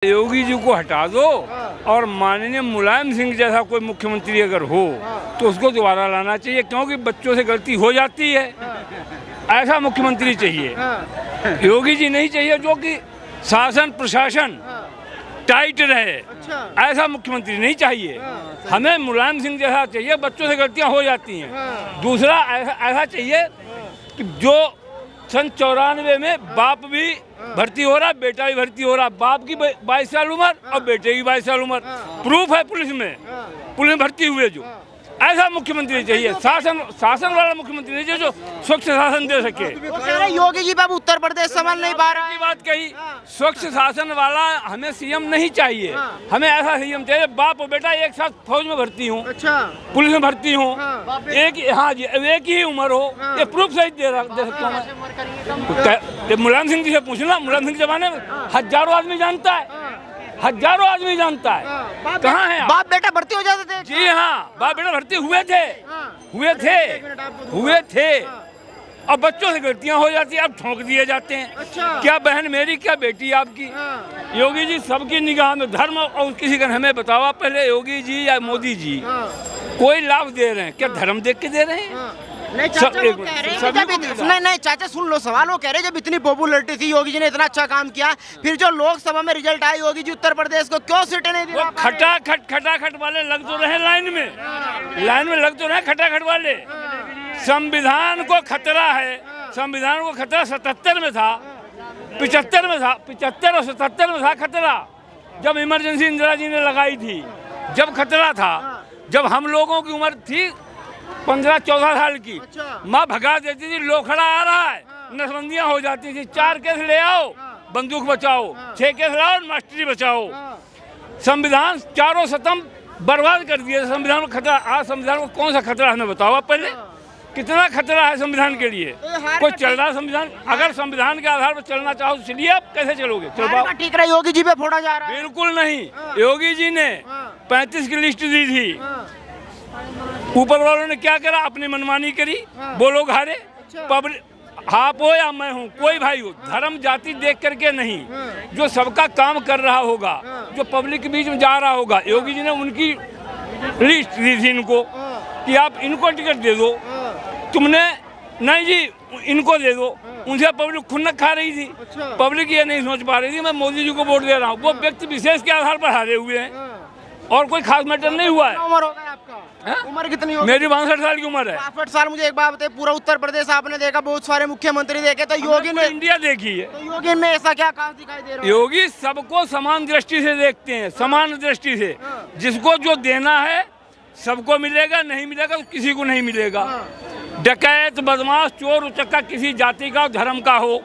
योगी जी को हटा दो और माननीय मुलायम सिंह जैसा कोई मुख्यमंत्री अगर हो तो उसको दोबारा लाना चाहिए, क्योंकि बच्चों से गलती हो जाती है। ऐसा मुख्यमंत्री चाहिए, योगी जी नहीं चाहिए जो कि शासन प्रशासन टाइट रहे। ऐसा मुख्यमंत्री नहीं चाहिए, हमें मुलायम सिंह जैसा चाहिए, बच्चों से गलतियां हो जाती हैं। दूसरा ऐसा चाहिए कि जो सन 94 में बाप भी भर्ती हो रहा, बेटा भी भर्ती हो रहा, बाप की 22 साल उम्र और बेटे की 22 साल उम्र, प्रूफ है पुलिस में भर्ती हुए। जो ऐसा मुख्यमंत्री चाहिए, शासन वाला मुख्यमंत्री नहीं चाहिए जो स्वच्छ शासन दे सके। योगी जी बाबू उत्तर प्रदेश संभाल नहीं पा रहा है। बात कही, स्वच्छ शासन वाला हमें सीएम नहीं चाहिए, हमें ऐसा सीएम चाहिए बाप और बेटा एक साथ फौज में भर्ती हूँ, पुलिस में भर्ती हूँ, एक ही उम्र हो, ये प्रूफ सही दे सकता हूँ। मुलायम सिंह जी से पूछना, मुलायम सिंह जमाने में हजारों आदमी जानता है, हजारों आदमी जानता है। कहाँ है बाप बेटा भर्ती हो जाते थे? जी हाँ, बाप बेटा भर्ती हुए थे। अब बच्चों से गलतियां हो जाती है, अब ठोक दिए जाते हैं। क्या बहन मेरी, क्या बेटी आपकी। योगी जी सबकी निगाह में धर्म और किसी का हमें बतावा पहले, योगी जी या मोदी जी कोई लाभ दे रहे हैं क्या? धर्म देख के दे रहे हैं? नहीं चाचा, वो कह रहे हैं नहीं चाचा सुन लो सवाल। वो कह रहे जब इतनी पॉपुलरिटी थी, योगी जी ने इतना अच्छा काम किया, फिर जो लोकसभा में रिजल्ट आया, योगी जी उत्तर प्रदेश को क्यों सीटें नहीं दी? वो खटाखट वाले लग तो रहे लाइन में लग तो रहे खटाखट वाले। संविधान को खतरा है, संविधान को खतरा 77 में था, 75 में था, 75 और 77 में था खतरा, जब इमरजेंसी इंदिरा जी ने लगाई थी, जब खतरा था, जब हम लोगों की उम्र थी 15-14 साल की, माँ भगा देती थी, लोखड़ा आ रहा है, नसबंदियां हो जाती थी, 4 केस ले आओ बंदूक बचाओ, 6 केस लाओ मास्टरी बचाओ। संविधान चारों सतम बर्बाद कर दिए संविधान को खतरा। आज संविधान को कौन सा खतरा हमें बताओ आप पहले, कितना खतरा है संविधान के लिए? कोई चल रहा संविधान, अगर संविधान के आधार पर चलना चाहो तो चलिए, आप कैसे चलोगे? ठीक रहा, योगी जी पे फोड़ा जा रहा है। बिल्कुल नहीं, योगी जी ने 35 की लिस्ट दी थी, ऊपर वालों ने क्या करा, अपनी मनमानी करी, वो लोग हारे। पब्लिक आप हो या मैं हूँ, कोई भाई हो, धर्म जाति देख करके नहीं, जो सबका काम कर रहा होगा, जो पब्लिक के बीच में जा रहा होगा। योगी जी ने उनकी लिस्ट दी थी इनको कि आप इनको टिकट दे दो, तुमने नहीं जी इनको दे दो, उनसे पब्लिक खुन्नक खा रही थी। पब्लिक ये नहीं सोच पा रही थी मैं मोदी जी को वोट दे रहा हूँ, वो व्यक्ति विशेष के आधार पर हारे हुए हैं और कोई खास मैटर नहीं हुआ है। उम्र हो गया आपका? उम्र कितनी हो? मेरी 62 साल की उम्र है। 62 साल। मुझे एक बात बताइए, पूरा उत्तर प्रदेश आपने देखा, बहुत सारे मुख्यमंत्री देखे, तो योगी ने इंडिया देखी है, तो योगी में ऐसा क्या खास दिखाई दे रहा है? योगी सबको समान दृष्टि से देखते हैं, समान दृष्टि से, जिसको जो देना है सबको मिलेगा, नहीं मिलेगा तो किसी को नहीं मिलेगा। डकैत बदमाश चोर उचक्का किसी जाति का धर्म का हो,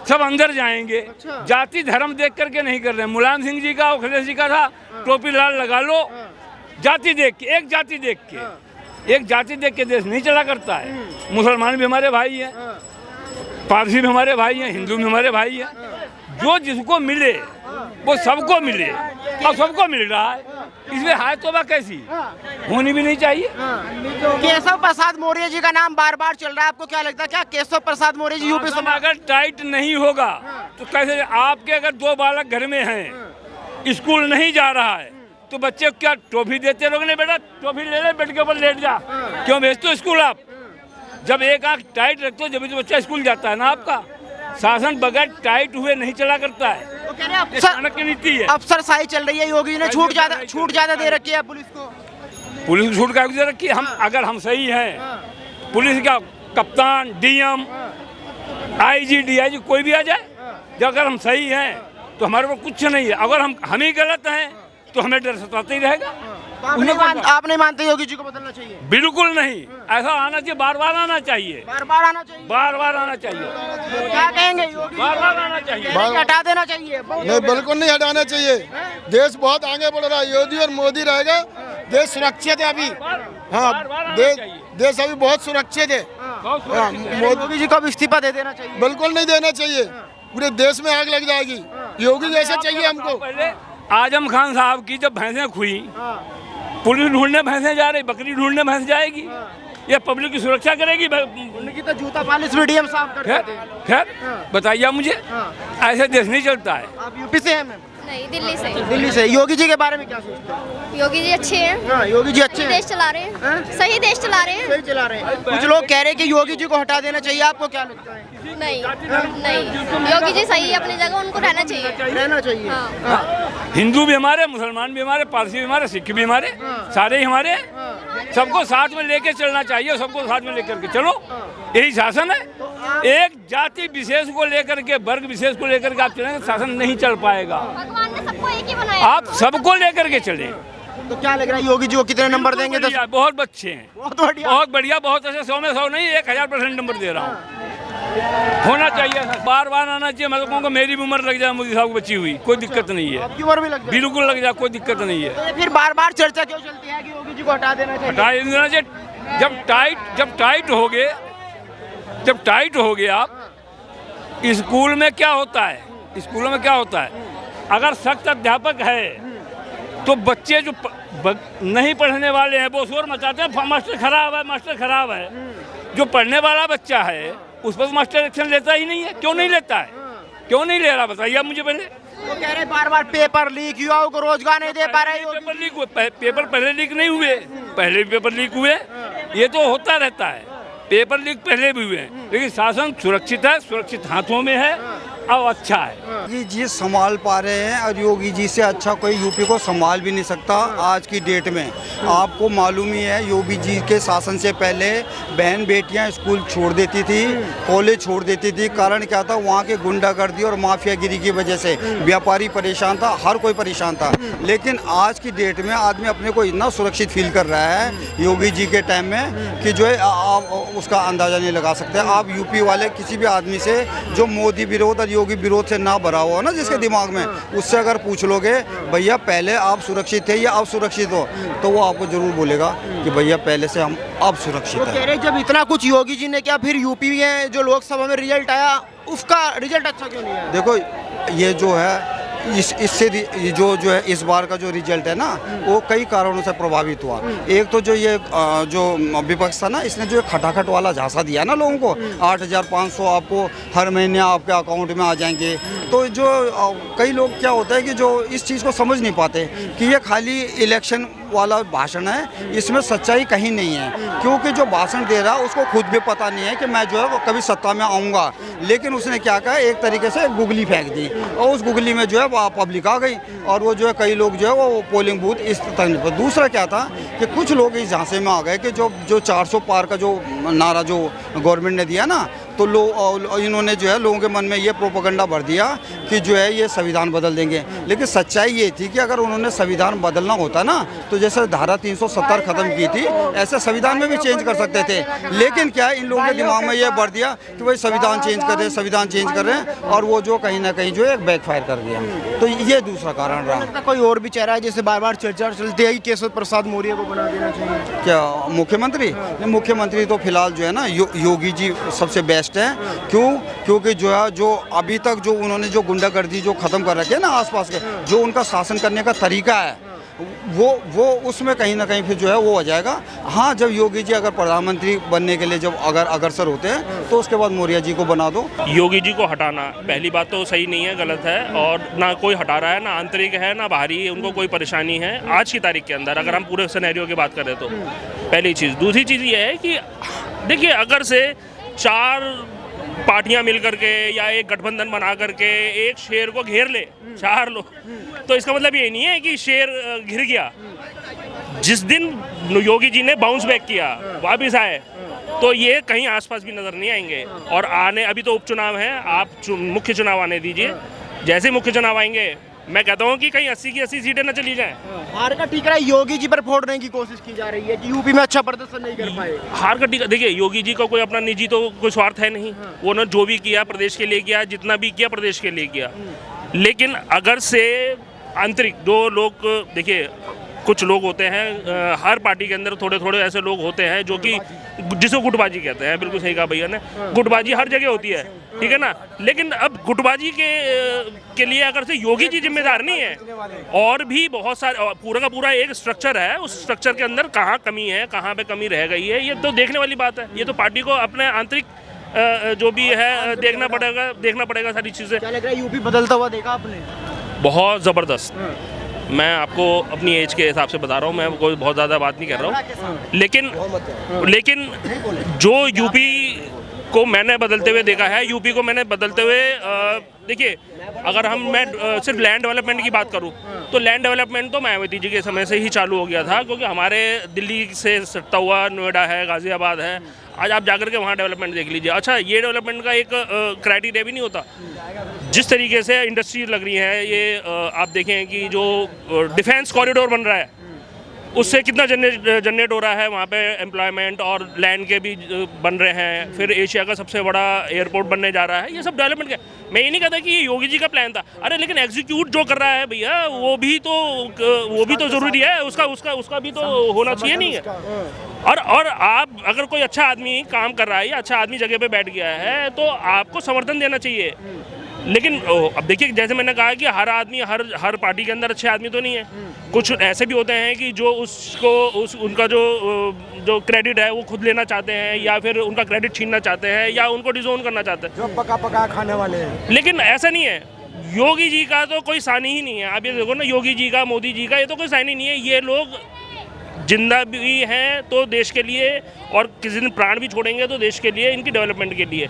सब अंदर जाएंगे। जाति धर्म देख करके नहीं कर रहे। मुलायम सिंह जी का, अखिलेश जी का था, टोपी लाल लगा लो, जाति देख के, एक जाति देख के, एक जाति देख के देश नहीं चला करता है। मुसलमान भी हमारे भाई हैं, पारसी भी हमारे भाई हैं, हिंदू भी हमारे भाई हैं। जो जिसको मिले वो सबको मिले और सबको मिल रहा है, इसमें हाय तौबा कैसी होनी भी नहीं चाहिए। केशव प्रसाद मौर्य जी का नाम बार बार चल रहा है, आपको क्या लगता है, क्या केशव प्रसाद मौर्य जी यूपी में अगर टाइट नहीं होगा तो कैसे? आपके अगर 2 बालक घर में हैं, स्कूल नहीं जा रहा है, तो बच्चे को क्या टॉफी देते लोग? नहीं बेटा टॉफी ले ले, बेड के ऊपर लेट जा, क्यों भेजते हो स्कूल? आप जब एक आंख टाइट रखते हो जब तो बच्चा स्कूल जाता है ना। आपका शासन बगैर टाइट हुए नहीं चला करता है, तो नीति है। अफसरशाही चल रही है, योगी ने छूट ज्यादा दे रखी है पुलिस को। पुलिस को छूट दे रखी है। हम अगर हम सही हैं, पुलिस का कप्तान, डीएम, आईजी, डीआईजी कोई भी आ जाए, जब अगर हम सही हैं तो हमारे को कुछ नहीं है। अगर हम ही गलत हैं तो हमें डर सताते ही रहेगा। आप नहीं मानते योगी जी को बदलना चाहिए? बिल्कुल नहीं, ऐसा आना चाहिए, बार बार आना चाहिए, बार बार आना चाहिए, बार बार आना चाहिए। क्या कहेंगे योगी? बार बार आना चाहिए, हटा देना चाहिए? नहीं, बिल्कुल नहीं हटाना चाहिए। देश बहुत आगे बढ़ रहा है, योगी और मोदी रहेगा, देश सुरक्षित है अभी। हाँ, देश अभी बहुत सुरक्षित है। मोदी जी को अब इस्तीफा दे देना चाहिए? बिल्कुल नहीं देना चाहिए, पूरे देश में आग लग जाएगी। योगी जैसा चाहिए हमको। पहले आजम खान साहब की जब भैंसें खुई, पुलिस ढूंढने भैंसें जा रही, बकरी ढूंढने भैंस जाएगी, ये पब्लिक की सुरक्षा करेगी? उनकी तो जूता पालिश भी डीएम साहब करते थे। खैर बताइए मुझे, ऐसे देश नहीं चलता है। आप यूपी से हैं? नहीं, दिल्ली से। दिल्ली से। योगी जी के बारे में क्या सोचते हैं? योगी जी अच्छे हैं, हाँ, योगी जी अच्छे देश हैं, चला रहे हैं, सही देश चला रहे हैं। सही चला रहे हैं। कुछ लोग कह रहे हैं कि योगी जी को हटा देना चाहिए, आपको क्या लगता है? नहीं नहीं, योगी जी सही है अपनी जगह, उनको रहना चाहिए। रहना चाहिए। हाँ। हाँ। हिंदू भी हमारे, मुसलमान भी हमारे, पारसी भी हमारे, सिख भी हमारे, सारे ही हमारे। सबको साथ में लेके चलना चाहिए, सबको साथ में लेकर के चलो, यही शासन है। एक जाति विशेष को लेकर के, वर्ग विशेष को लेकर के आप चलेंगे, शासन नहीं चल पाएगा। भगवान ने सबको एक ही बनाया। आप सबको लेकर के चले। तो क्या लग रहा है योगी जी को कितने नंबर देंगे? 10? बढ़िया, बहुत अच्छे हैं, बहुत बढ़िया। बहुत बढ़िया, बहुत अच्छे। 100 में 100 नहीं, 1000% नंबर दे रहा हूँ। होना चाहिए, बार बार आना चाहिए। मैं तो कहूँगा मेरी भी उम्र लग जाए मोदी साहब को, बची हुई, कोई दिक्कत नहीं है। आपकी उम्र भी लग जाए। बिल्कुल लग जाए, कोई दिक्कत नहीं है। तो ये फिर बार बार चर्चा क्यों चलती है कि योगी जी को हटा देना चाहिए? हटा देना चाहिए। जब टाइट हो गए आप, स्कूल में क्या होता है, स्कूलों में क्या होता है, अगर सख्त अध्यापक है तो बच्चे जो नहीं पढ़ने वाले हैं वो शोर मचाते हैं, मास्टर खराब है, मास्टर खराब है। जो पढ़ने वाला बच्चा है उस पर मास्टर एक्शन लेता ही नहीं है। क्यों नहीं लेता है? क्यों नहीं ले रहा, बताइए आप मुझे पहले। वो कह रहे बार बार पेपर लीक, युवाओं को रोजगार नहीं दे पा रहे। पेपर लीक हुए, पेपर पहले लीक नहीं हुए, पहले भी पेपर लीक हुए, ये तो होता रहता है। पेपर लीक पहले भी हुए हैं, लेकिन शासन सुरक्षित है, सुरक्षित हाथों में है और अच्छा है। योगी जी संभाल पा रहे हैं और योगी जी से अच्छा कोई यूपी को संभाल भी नहीं सकता आज की डेट में। आपको मालूम ही है, योगी जी के शासन से पहले बहन बेटियां स्कूल छोड़ देती थी, कॉलेज छोड़ देती थी। कारण क्या था? वहाँ के गुंडागर्दी और माफियागिरी की वजह से व्यापारी परेशान था, हर कोई परेशान था। लेकिन आज की डेट में आदमी अपने को इतना सुरक्षित फील कर रहा है योगी जी के टाइम में कि जो है आप उसका अंदाज़ा नहीं लगा सकते। आप यूपी वाले किसी भी आदमी से जो मोदी विरोध और योगी विरोध से ना भरा हुआ ना जिसके दिमाग में, उससे अगर पूछ लोगे भैया पहले आप सुरक्षित थे या अब सुरक्षित हो, तो वो आपको जरूर बोलेगा कि भैया पहले से हम अब सुरक्षित वो कह हैं। रहे जब इतना कुछ योगी जी ने किया, फिर यूपी में जो लोकसभा में रिजल्ट आया उसका रिजल्ट अच्छा क्यों नहीं आया? देखो ये जो है इससे जो है इस बार का जो रिजल्ट है ना, वो कई कारणों से प्रभावित हुआ। एक तो जो ये जो विपक्ष था ना, इसने जो खटाखट वाला झांसा दिया ना लोगों को, 8,500 आपको हर महीने आपके अकाउंट में आ जाएंगे। तो जो कई लोग क्या होता है कि जो इस चीज़ को समझ नहीं पाते कि ये खाली इलेक्शन वाला भाषण है, इसमें सच्चाई कहीं नहीं है। क्योंकि जो भाषण दे रहा है उसको खुद भी पता नहीं है कि मैं जो है वो कभी सत्ता में आऊँगा, लेकिन उसने क्या कहा, एक तरीके से गुगली फेंक दी और उस गुगली में जो है वो पब्लिक आ गई और वो जो है कई लोग जो है वो पोलिंग बूथ इस तक पर। दूसरा क्या था कि कुछ लोग इस झांसे में आ गए कि जो 400 पार का जो नारा जो गवर्नमेंट ने दिया ना, तो इन्होंने जो है लोगों के मन में ये प्रोपेगेंडा भर दिया कि जो है ये संविधान बदल देंगे। लेकिन सच्चाई ये थी कि अगर उन्होंने संविधान बदलना होता ना, तो जैसे धारा 370 खत्म की थी, ऐसे संविधान में भी चेंज कर सकते थे। लेकिन क्या इन लोगों के दिमाग में ये भर दिया कि भाई संविधान चेंज कर रहे हैं, संविधान चेंज कर रहे हैं, और वो जो कहीं ना कहीं जो है बैकफायर कर गया। तो ये दूसरा कारण रहा। कोई और भी चेहरा है जैसे बार बार चर्चा चलती है कि केशव प्रसाद मौर्य को बना देना चाहिए? क्या मुख्यमंत्री? मुख्यमंत्री तो फिलहाल जो है ना योगी जी सबसे बेस्ट है। क्योंकि जो है जो अभी तक जो उन्होंने जो गुंडागर्दी जो खत्म कर रखे है ना आसपास के, जो उनका शासन करने का तरीका है, वो उसमें कहीं ना कहीं फिर जो है वो हो जाएगा। हाँ, जब योगी जी अगर प्रधानमंत्री बनने के लिए जब अग्रसर होते हैं तो उसके बाद मौर्य जी को बना दो। योगी जी को हटाना पहली बात तो सही नहीं है, गलत है, और ना कोई हटा रहा है, ना आंतरिक है ना बाहरी, उनको कोई परेशानी है आज की तारीख के अंदर, अगर हम पूरे सिनेरियो की बात करें तो। पहली चीज़। दूसरी चीज़ ये है कि देखिए, अगर से 4 पार्टियां मिल करके या एक गठबंधन बना करके एक शेर को घेर ले 4 लोग, तो इसका मतलब ये नहीं है कि शेर घिर गया। जिस दिन योगी जी ने बाउंस बैक किया, वापिस आए, तो ये कहीं आसपास भी नजर नहीं आएंगे। और आने अभी तो उपचुनाव है, आप मुख्य चुनाव आने दीजिए। जैसे मुख्य चुनाव आएंगे, मैं कहता हूँ कि कहीं 80 की 80 सीटें न चली जाएं। हार का टीका योगी जी पर फोड़ने की कोशिश की जा रही है कि यूपी में अच्छा प्रदर्शन नहीं कर पाए। हार का टीका, देखिए योगी जी का कोई अपना निजी तो कोई स्वार्थ है नहीं। वो ने जो भी किया प्रदेश के लिए किया, जितना भी किया प्रदेश के लिए किया। लेकिन अगर से आंतरिक जो लोग, देखिए कुछ लोग होते हैं हर पार्टी के अंदर, थोड़े थोड़े ऐसे लोग होते हैं जो कि जिसको गुटबाजी कहते हैं। बिल्कुल सही कहा भैया ने, गुटबाजी हर जगह होती है, ठीक है ना। लेकिन अब गुटबाजी के लिए अगर से योगी जी जिम्मेदार नहीं है, और भी बहुत सारे, पूरा का पूरा एक स्ट्रक्चर है, उस स्ट्रक्चर के अंदर कहाँ कमी है, कहाँ पे कमी रह गई है, ये तो देखने वाली बात है। ये तो पार्टी को अपने आंतरिक जो भी है देखना पड़ेगा सारी चीज़ें। क्या लग रहा है यूपी बदलता हुआ देखा आपने? बहुत ज़बरदस्त। मैं आपको अपनी एज के हिसाब से बता रहा हूँ, मैं कोई बहुत ज़्यादा बात नहीं कर रहा हूँ, लेकिन जो यूपी को मैंने बदलते हुए देखा है, यूपी को मैंने बदलते हुए देखिए, अगर मैं सिर्फ लैंड डेवलपमेंट की बात करूं तो लैंड डेवलपमेंट तो मायावती जी के समय से ही चालू हो गया था, क्योंकि हमारे दिल्ली से सटता हुआ नोएडा है, गाज़ियाबाद है, आज आप जाकर के वहाँ डेवलपमेंट देख लीजिए। अच्छा, ये डेवलपमेंट का एक क्राइटेरिया भी नहीं होता। जिस तरीके से इंडस्ट्री लग रही है, ये आप देखें कि जो डिफेंस कॉरिडोर बन रहा है उससे कितना जनरेट हो रहा है, वहाँ पे एम्प्लॉयमेंट और लैंड के भी बन रहे हैं। फिर एशिया का सबसे बड़ा एयरपोर्ट बनने जा रहा है। ये सब डेवलपमेंट का, मैं ये नहीं कहता कि ये योगी जी का प्लान था, अरे लेकिन एग्जीक्यूट जो कर रहा है भैया वो भी तो ज़रूरी है, उसका भी तो होना चाहिए, नहीं है। और आप अगर कोई अच्छा आदमी काम कर रहा है या अच्छा आदमी जगह पे बैठ गया है तो आपको समर्थन देना चाहिए। लेकिन अब देखिए, जैसे मैंने कहा कि हर आदमी हर पार्टी के अंदर अच्छे आदमी तो नहीं है। कुछ ऐसे भी होते हैं कि जो उनका जो क्रेडिट है वो खुद लेना चाहते हैं, या फिर उनका क्रेडिट छीनना चाहते हैं, या उनको डिसोन करना चाहते हैं, जो पका खाने वाले हैं। लेकिन ऐसा नहीं है। योगी जी का तो कोई सानी ही नहीं है। आप ये देखो ना, योगी जी का, मोदी जी का, ये तो कोई सानी नहीं है। ये लोग जिंदा भी हैं तो देश के लिए, और किसी दिन प्राण भी छोड़ेंगे तो देश के लिए, इनकी डेवलपमेंट के लिए।